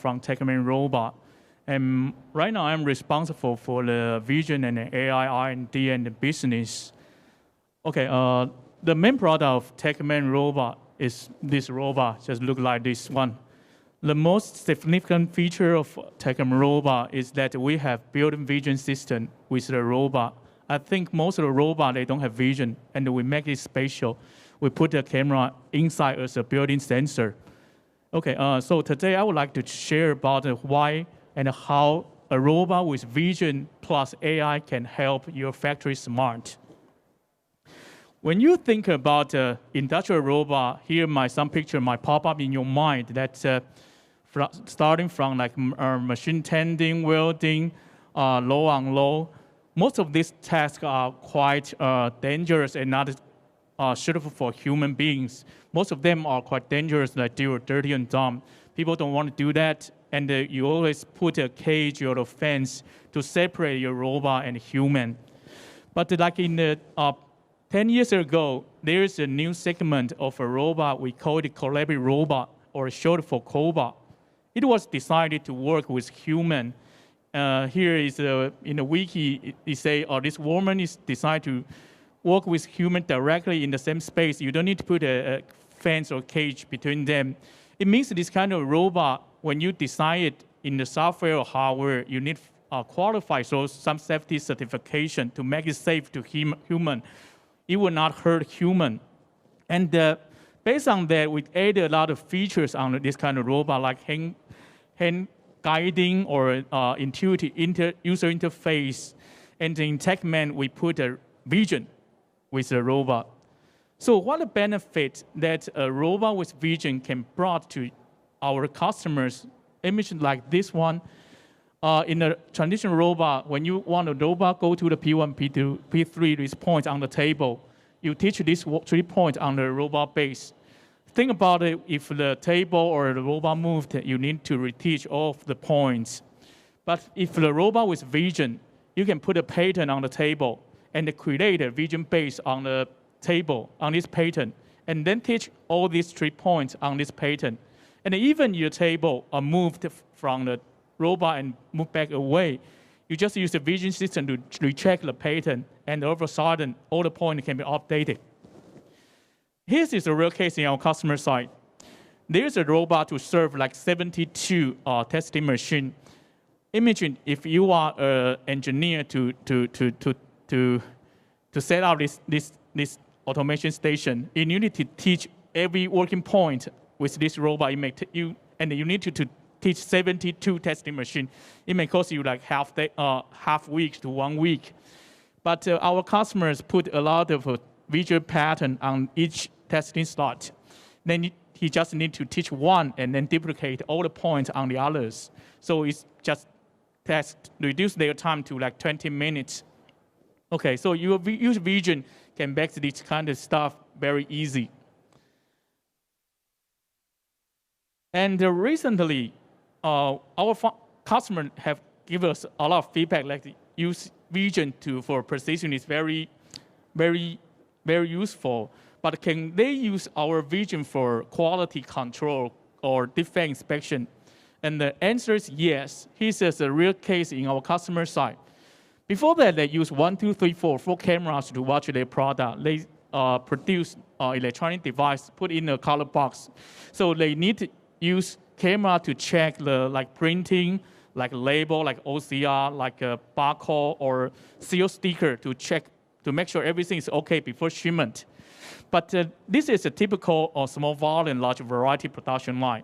from Techman Robot. And right now I'm responsible for the vision and the AI R&D and the business. Okay, the main product of Techman Robot is this robot, just look like this one. The most significant feature of Techman Robot is that we have built-in vision system with the robot. I think most of the robots, they don't have vision, and we make it spatial. We put the camera inside as a built-in sensor. Okay, so today I would like to share about why and how a robot with vision plus AI can help your factory smart. When you think about industrial robot, here some picture might pop up in your mind that starting from like machine tending, welding, low on low. Most of these tasks are quite dangerous and not suitable for human beings. Most of them are quite dangerous, like dirty and dumb. People don't want to do that, and you always put a cage or a fence to separate your robot and human. But like in the 10 years ago, there is a new segment of a robot. We call it collaborative robot, or short for cobot. It was decided to work with human. Here is in the wiki, it say, this woman is designed to work with human directly in the same space. You don't need to put a fence or cage between them. It means this kind of robot, when you design it in the software or hardware, you need qualify some safety certification to make it safe to human. It will not hurt human. And based on that, we added a lot of features on this kind of robot, like hand guiding or intuitive user interface. And in Techman, we put a vision with the robot. So what the benefit that a robot with vision can brought to our customers, image like this one, in a traditional robot, when you want a robot go to the P1, P2, P3, these points on the table, you teach these 3 points on the robot base. Think about it, if the table or the robot moved, you need to reteach all of the points. But if the robot with vision, you can put a pattern on the table and create a vision base on the table, on this pattern, and then teach all these 3 points on this pattern. And even your table are moved from the robot and move back away. You just use the vision system to recheck the pattern, and all of a sudden, all the points can be updated. Here's a real case in our customer side. There's a robot to serve like 72 testing machine. Imagine if you are an engineer to set up this automation station, you need to teach every working point with this robot. And you need to teach 72 testing machines. It may cost you like half week to 1 week. But our customers put a lot of visual pattern on each testing slot. Then he just need to teach one and then duplicate all the points on the others. So it's just reduce their time to like 20 minutes. Okay, so your vision can make this kind of stuff very easy. And recently, our customers have given us a lot of feedback, like use vision for precision is very, very, very useful. But can they use our vision for quality control or defect inspection? And the answer is yes. Here's a real case in our customer side. Before that, they use 1, 2, 3, 4 cameras to watch their product. They produce electronic device, put in a color box. So they need to use camera to check the printing, like label, like OCR, like a barcode or seal sticker to check to make sure everything is okay before shipment. But this is a typical small volume, large variety production line.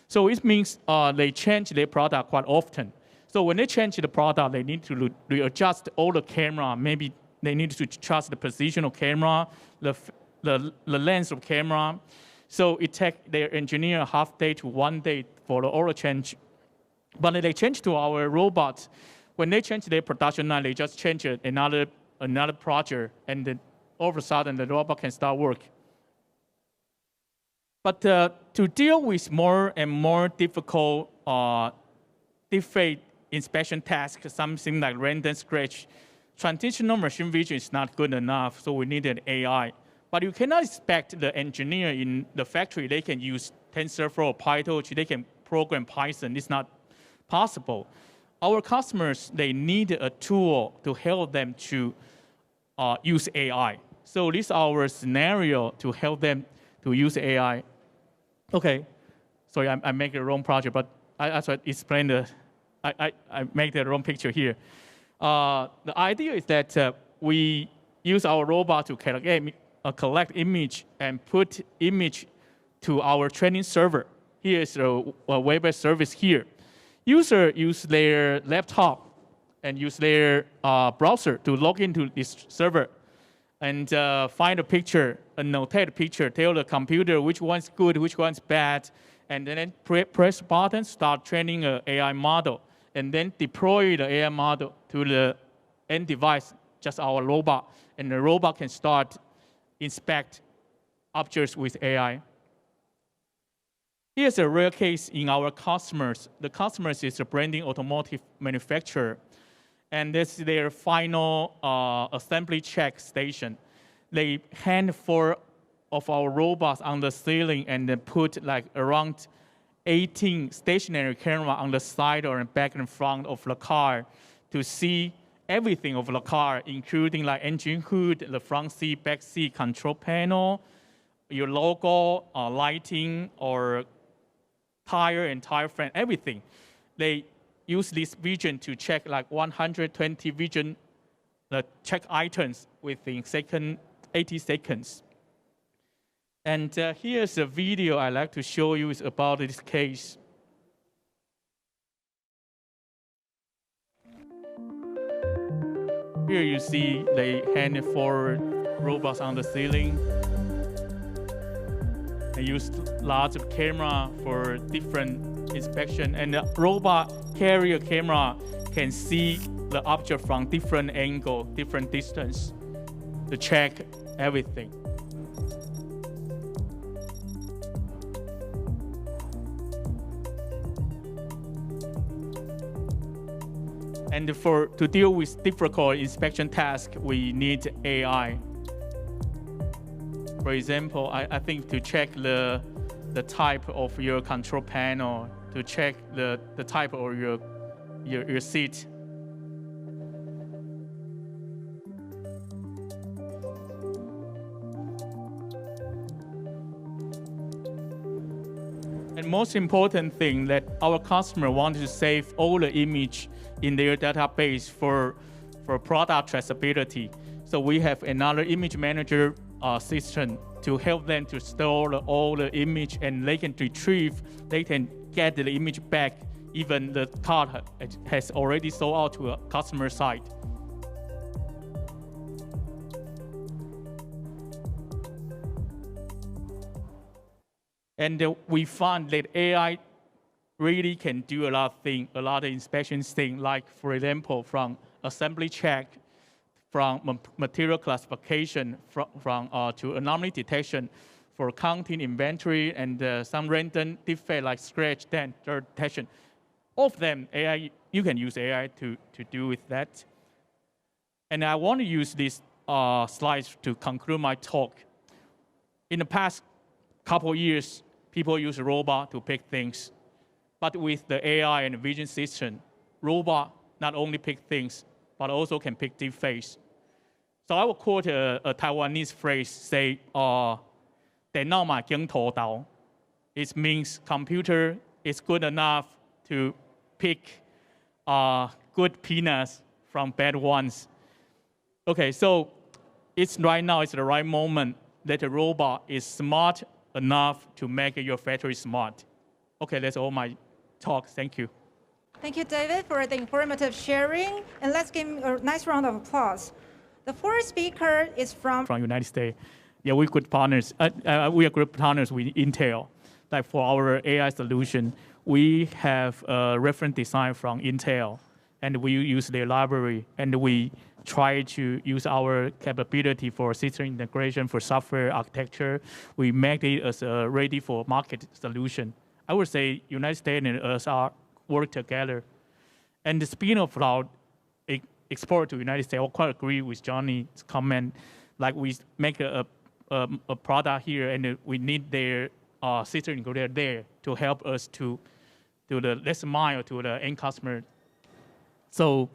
So it means they change their product quite often. So when they change the product, they need to readjust all the camera. Maybe they need to adjust the position of camera, the lens of camera. So it takes their engineer a half day to 1 day for the oil change. But they change to our robots. When they change their production line, they just change another project, and then all of a sudden the robot can start work. But to deal with more and more difficult defect inspection tasks, something like random scratch, traditional machine vision is not good enough, so we need an AI. But you cannot expect the engineer in the factory, they can use TensorFlow or PyTorch, they can program Python. It's not possible. Our customers, they need a tool to help them to use AI. So this is our scenario to help them to use AI. Okay, sorry, I make the wrong project, but I try to explain I make the wrong picture here. The idea is that we use our robot to collect image and put image to our training server. Here is a web service here. User use their laptop and use their browser to log into this server and find a picture, annotate a picture, tell the computer which one's good, which one's bad, and then press button, start training an AI model, and then deploy the AI model to the end device, just our robot, and the robot can start inspect objects with AI. Here's a rare case in our customers. The customers is a branding automotive manufacturer, and this is their final assembly check station. They hang 4 of our robots on the ceiling and then put like around 18 stationary camera on the side or back and front of the car to see everything of the car, including like engine hood, the front seat, back seat, control panel, your logo, lighting, or tire and tire frame, everything. They use this vision to check like 120 vision check items within 80 seconds. And here's a video I'd like to show you is about this case. Here you see they hang 4 robots on the ceiling. They use lots of camera for different inspection, and the robot carry a camera can see the object from different angle, different distance to check everything. And to deal with difficult inspection tasks, we need AI. For example, I think to check the type of your control panel, to check the type of your seat. And most important thing that our customer wants to save all the image in their database for product traceability. So we have another image manager system to help them to store all the image, and they can retrieve, they can get the image back, even the car has already sold out to a customer site. And we found that AI really can do a lot of things, a lot of inspection things, like for example, from assembly check, from material classification, to anomaly detection, for counting inventory, and some random defect like scratch, dent, dirt detection. All of them, AI, you can use AI to do with that. And I want to use these slides to conclude my talk. In the past couple of years, people use a robot to pick things. But with the AI and the vision system, robot not only pick things, but also can pick defects. So I will quote a Taiwanese phrase, say, 電腦嘛經圖導. It means computer is good enough to pick good peanuts from bad ones. Okay, so right now it's the right moment that a robot is smart enough to make your factory smart. Okay, that's all my talk. Thank you. Thank you, David, for the informative sharing. And let's give him a nice round of applause. The fourth speaker is from United States. Yeah, we're good partners. We are good partners with Intel. Like for our AI solution, we have a reference design from Intel, and we use their library, and we try to use our capability for system integration, for software architecture. We make it as a ready for market solution. I would say United States and us are work together. And the speed of our export to United States, I quite agree with Johnny's comment. Like we make a product here, and we need their system integrator there to help us to to the last mile to the end customer. So